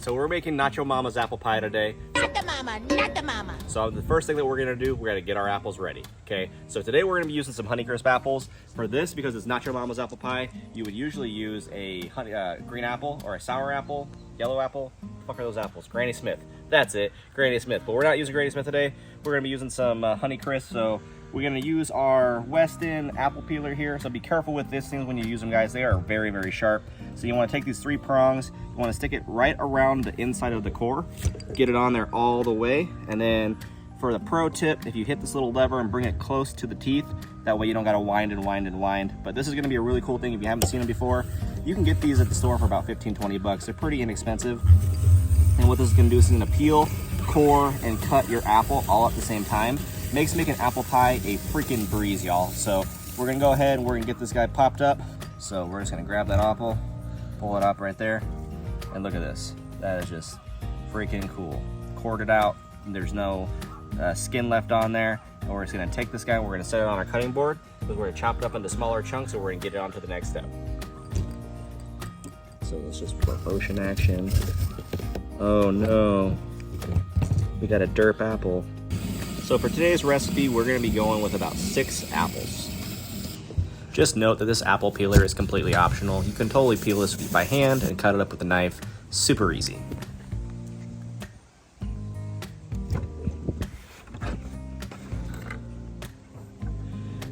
So we're making Nacho Mama's apple pie today. Not the mama, not the mama. So the first thing that we're gonna do, we're gonna get our apples ready, okay? So today we're gonna be using some Honeycrisp apples. For this, because it's Nacho Mama's apple pie, you would usually use a green apple or a sour apple, yellow apple. What the fuck are those apples? Granny Smith. That's it, Granny Smith. But we're not using Granny Smith today. We're gonna be using some Honeycrisp. So we're gonna use our Weston apple peeler here. So be careful with these things when you use them, guys. They are very, very sharp. So you wanna take these 3 prongs, you wanna stick it right around the inside of the core, get it on there all the way. And then for the pro tip, if you hit this little lever and bring it close to the teeth, that way you don't gotta wind and wind and wind. But this is gonna be a really cool thing if you haven't seen them before. You can get these at the store for about 15, 20 bucks. They're pretty inexpensive. And what this is gonna do is it's gonna peel, core, and cut your apple all at the same time. Makes making apple pie a freaking breeze, y'all. So we're gonna go ahead and we're gonna get this guy popped up. So we're just gonna grab that apple, pull it up right there, and look at this. That is just freaking cool. Cored it out, there's no skin left on there. And we're just gonna take this guy and we're gonna set it on our cutting board. We're gonna chop it up into smaller chunks and we're gonna get it on to the next step. So let's just put motion action. Oh no, we got a derp apple. So for today's recipe, we're gonna be going with about 6 apples. Just note that this apple peeler is completely optional. You can totally peel this by hand and cut it up with a knife. Super easy.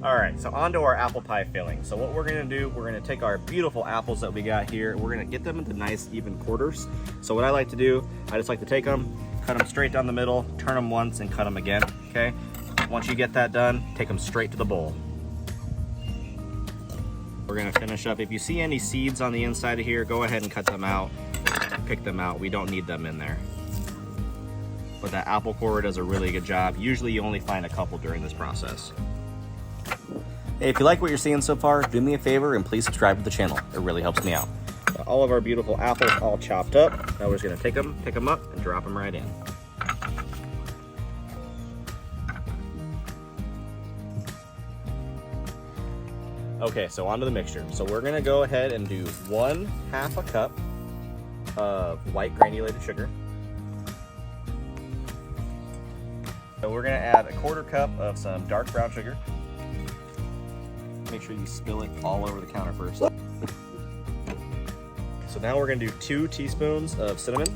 All right, so on to our apple pie filling. So what we're gonna do, we're gonna take our beautiful apples that we got here, we're gonna get them into nice even quarters. So what I like to do, I just like to take them, cut them straight down the middle, turn them once and cut them again, okay? Once you get that done, take them straight to the bowl. We're gonna finish up. If you see any seeds on the inside of here, go ahead and cut them out, pick them out. We don't need them in there. But that apple core does a really good job. Usually you only find a couple during this process. Hey, if you like what you're seeing so far, do me a favor and please subscribe to the channel. It really helps me out. Got all of our beautiful apples all chopped up. Now we're just gonna take them, pick them up, and drop them right in. Okay, so onto the mixture. So we're gonna go ahead and do 1/2 cup of white granulated sugar. So we're gonna add 1/4 cup of some dark brown sugar. Make sure you spill it all over the counter first. So now we're gonna do 2 teaspoons of cinnamon.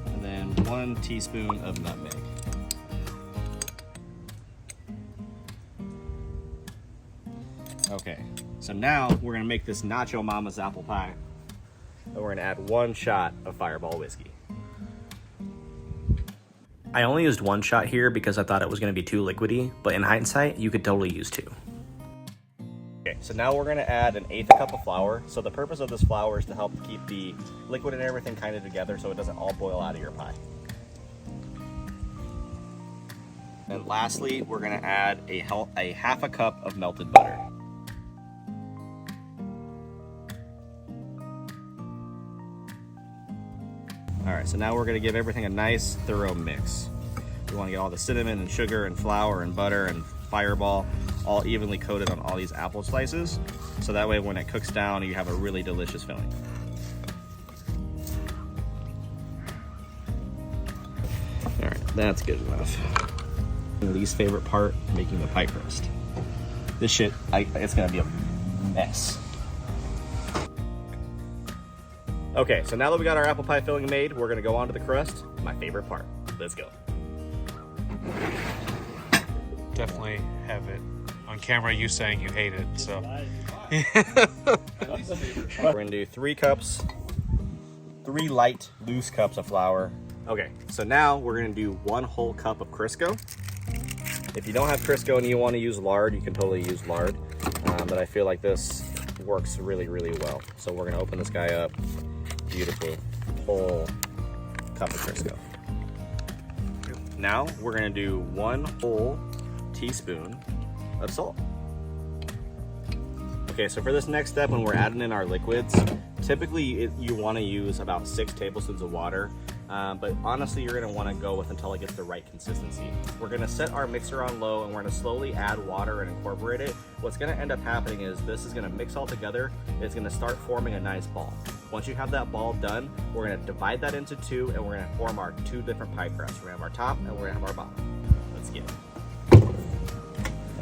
And then 1 teaspoon of nutmeg. Okay, so now we're gonna make this Nacho Mama's apple pie. And we're gonna add 1 shot of Fireball whiskey. I only used 1 shot here because I thought it was gonna be too liquidy, but in hindsight, you could totally use 2. Okay, so now we're gonna add 1/8 cup of flour. So the purpose of this flour is to help keep the liquid and everything kind of together so it doesn't all boil out of your pie. And lastly, we're gonna add a 1/2 cup of melted butter. All right, so now we're gonna give everything a nice, thorough mix. We wanna get all the cinnamon and sugar and flour and butter and Fireball all evenly coated on all these apple slices. So that way when it cooks down, you have a really delicious filling. All right, that's good enough. My least favorite part, making the pie crust. This shit, it's gonna be a mess. Okay, so now that we got our apple pie filling made, we're gonna go on to the crust, my favorite part. Let's go. Definitely have it on camera, you saying you hate it, so. We're gonna do 3 cups, 3 light, loose cups of flour. Okay, so now we're gonna do 1 whole cup of Crisco. If you don't have Crisco and you wanna use lard, you can totally use lard, but I feel like this works really, really well. So we're gonna open this guy up. Beautiful whole cup of Crisco. Now we're gonna do 1 whole teaspoon of salt. Okay, so for this next step, when we're adding in our liquids, typically you wanna use about 6 tablespoons of water. But honestly, you're gonna wanna go with until it gets the right consistency. We're gonna set our mixer on low and we're gonna slowly add water and incorporate it. What's gonna end up happening is this is gonna mix all together. It's gonna start forming a nice ball. Once you have that ball done, we're gonna divide that into two and we're gonna form our two different pie crusts. We're gonna have our top and we're gonna have our bottom. Let's get it.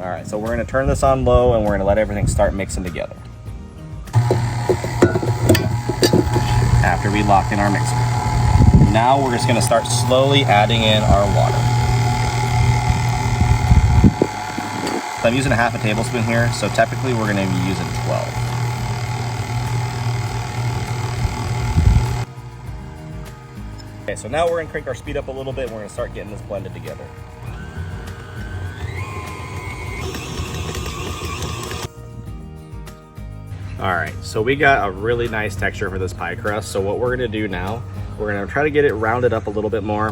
All right, so we're gonna turn this on low and we're gonna let everything start mixing together. After we lock in our mixer. Now we're just gonna start slowly adding in our water. So I'm using a half a tablespoon here, so typically we're gonna be using 12. Okay, so now we're gonna crank our speed up a little bit and we're gonna start getting this blended together. All right, so we got a really nice texture for this pie crust. So what we're gonna do now, we're gonna try to get it rounded up a little bit more,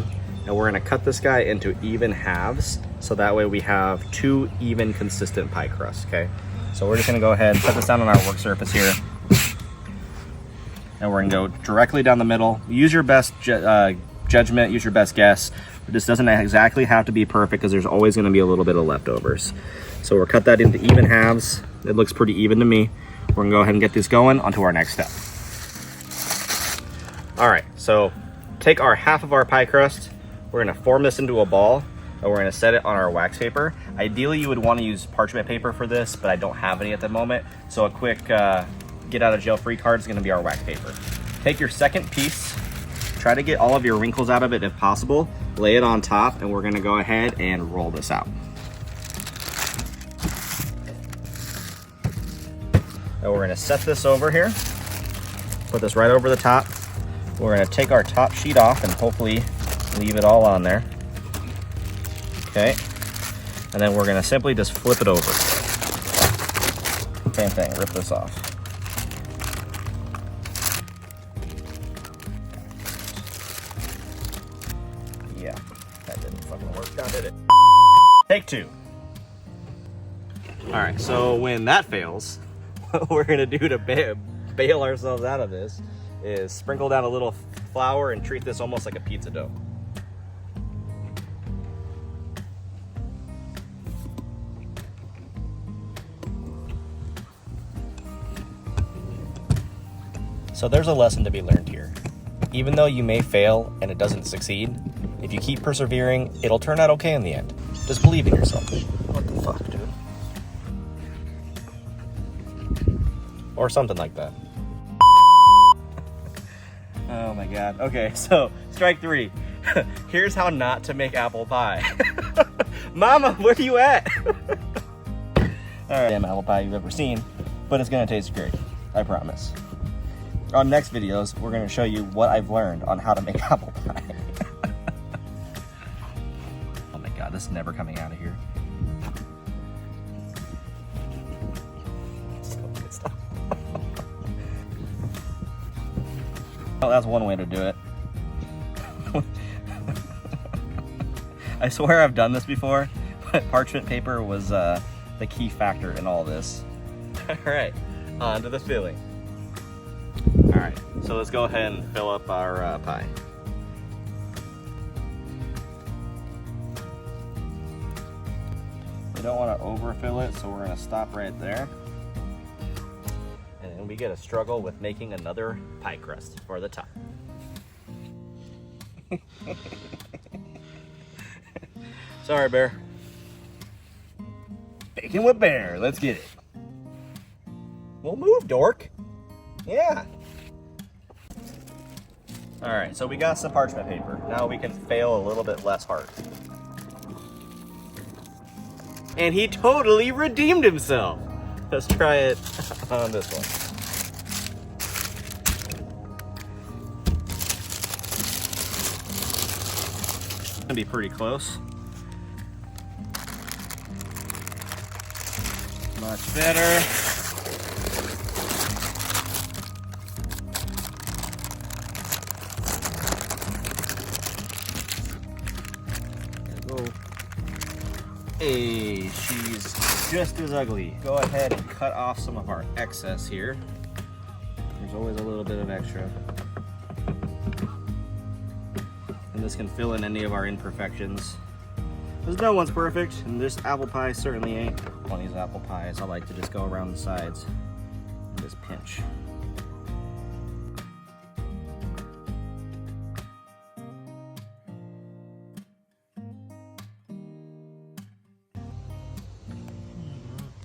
and we're gonna cut this guy into even halves, so that way we have two even consistent pie crusts, okay? So we're just gonna go ahead and put this down on our work surface here. And we're gonna go directly down the middle. Use your best judgment, use your best guess. This doesn't exactly have to be perfect because there's always gonna be a little bit of leftovers. So we'll cut that into even halves. It looks pretty even to me. We're gonna go ahead and get this going onto our next step. All right, so take our half of our pie crust, we're gonna form this into a ball, and we're gonna set it on our wax paper. Ideally, you would wanna use parchment paper for this, but I don't have any at the moment. So a quick get out of jail free card is gonna be our wax paper. Take your second piece, try to get all of your wrinkles out of it if possible, lay it on top, and we're gonna go ahead and roll this out. And we're gonna set this over here, put this right over the top. We're gonna take our top sheet off and hopefully leave it all on there. Okay, and then we're gonna simply just flip it over. Same thing, rip this off. Yeah, that didn't fucking work, now did it? Take two. All right, so when that fails, what we're gonna do to bail ourselves out of this is sprinkle down a little flour and treat this almost like a pizza dough. So there's a lesson to be learned here. Even though you may fail and it doesn't succeed, if you keep persevering, it'll turn out okay in the end. Just believe in yourself. What the fuck, dude? Or something like that. Oh my god. Okay, so strike three. Here's how not to make apple pie. Mama, where are you at? Alright, damn apple pie you've ever seen, but it's gonna taste great. I promise. On next videos, we're gonna show you what I've learned on how to make apple pie. Oh my god, this is never coming out of here. Well, that's one way to do it. I swear I've done this before, but parchment paper was the key factor in all this. All right, on to the filling. All right, so let's go ahead and fill up our pie. We don't want to overfill it, so we're gonna stop right there. And we get a struggle with making another pie crust for the top. Sorry, Bear. Baking with Bear, let's get it. We'll move, dork. Yeah. All right, so we got some parchment paper. Now we can fail a little bit less hard. And he totally redeemed himself. Let's try it on this one. It's gonna be pretty close. Much better. There we go. Hey, she's just as ugly. Go ahead and cut off some of our excess here. There's always a little bit of extra. And this can fill in any of our imperfections. Because no one's perfect, and this apple pie certainly ain't. One of these apple pies, I like to just go around the sides and just pinch.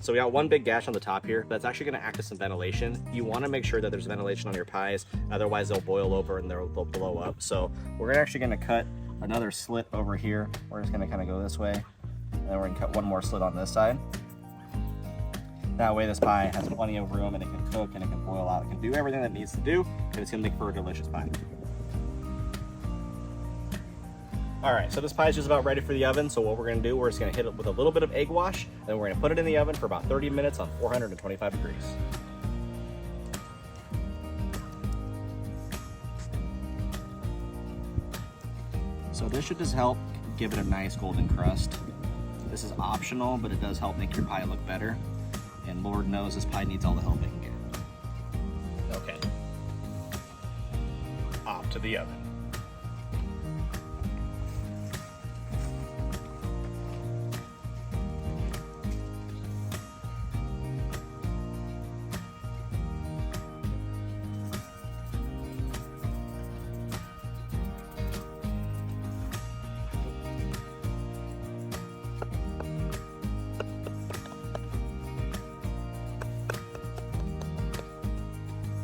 So we got one big gash on the top here. That's actually gonna act as some ventilation. You wanna make sure that there's ventilation on your pies, otherwise they'll boil over and they'll blow up. So we're actually gonna cut another slit over here. We're just gonna kind of go this way. And then we're gonna cut one more slit on this side. That way this pie has plenty of room and it can cook and it can boil out. It can do everything that it needs to do, and it's gonna make for a delicious pie. All right, so this pie is just about ready for the oven. So what we're gonna do, we're just gonna hit it with a little bit of egg wash, and then we're gonna put it in the oven for about 30 minutes on 425 degrees. So this should just help give it a nice golden crust. This is optional, but it does help make your pie look better. And Lord knows this pie needs all the help it can get. Okay. Off to the oven.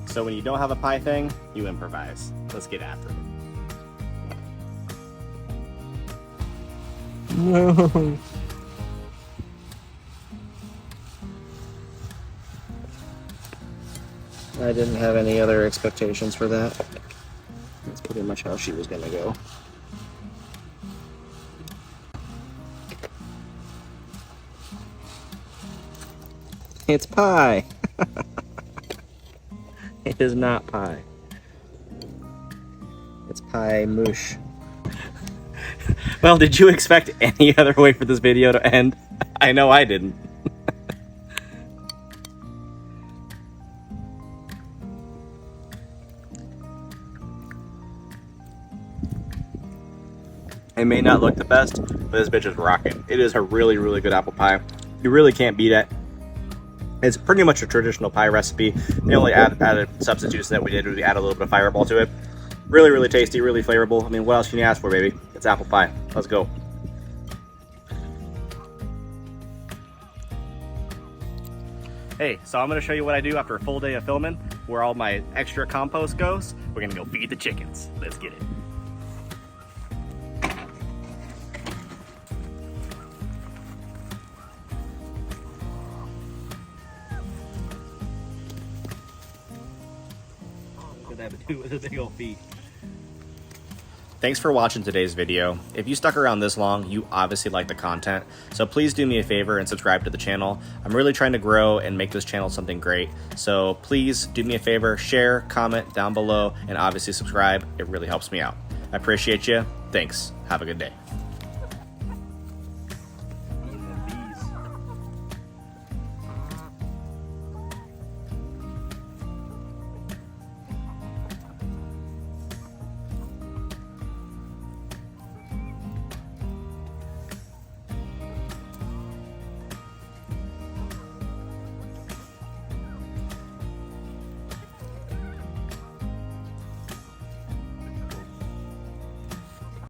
So when you don't have a pie thing, you improvise. Let's get after it. No. I didn't have any other expectations for that. That's pretty much how she was gonna go. It's pie. It is not pie. It's pie moosh. Well, did you expect any other way for this video to end? I know I didn't. It may not look the best, but this bitch is rocking. It is a really, really good apple pie. You really can't beat it. It's pretty much a traditional pie recipe. The only added substitutes that we did was we added a little bit of fireball to it. Really, really tasty, really flavorful. I mean, what else can you ask for, baby? It's apple pie. Let's go. Hey, so I'm gonna show you what I do after a full day of filming, where all my extra compost goes. We're gonna go feed the chickens. Let's get it. Have to do with a big old feet. Thanks for watching today's video. If you stuck around this long, you obviously like the content, so please do me a favor and subscribe to the channel. I'm really trying to grow and make this channel something great, so please do me a favor, share, comment down below, and obviously subscribe. It really helps me out. I appreciate you. Thanks. Have a good day.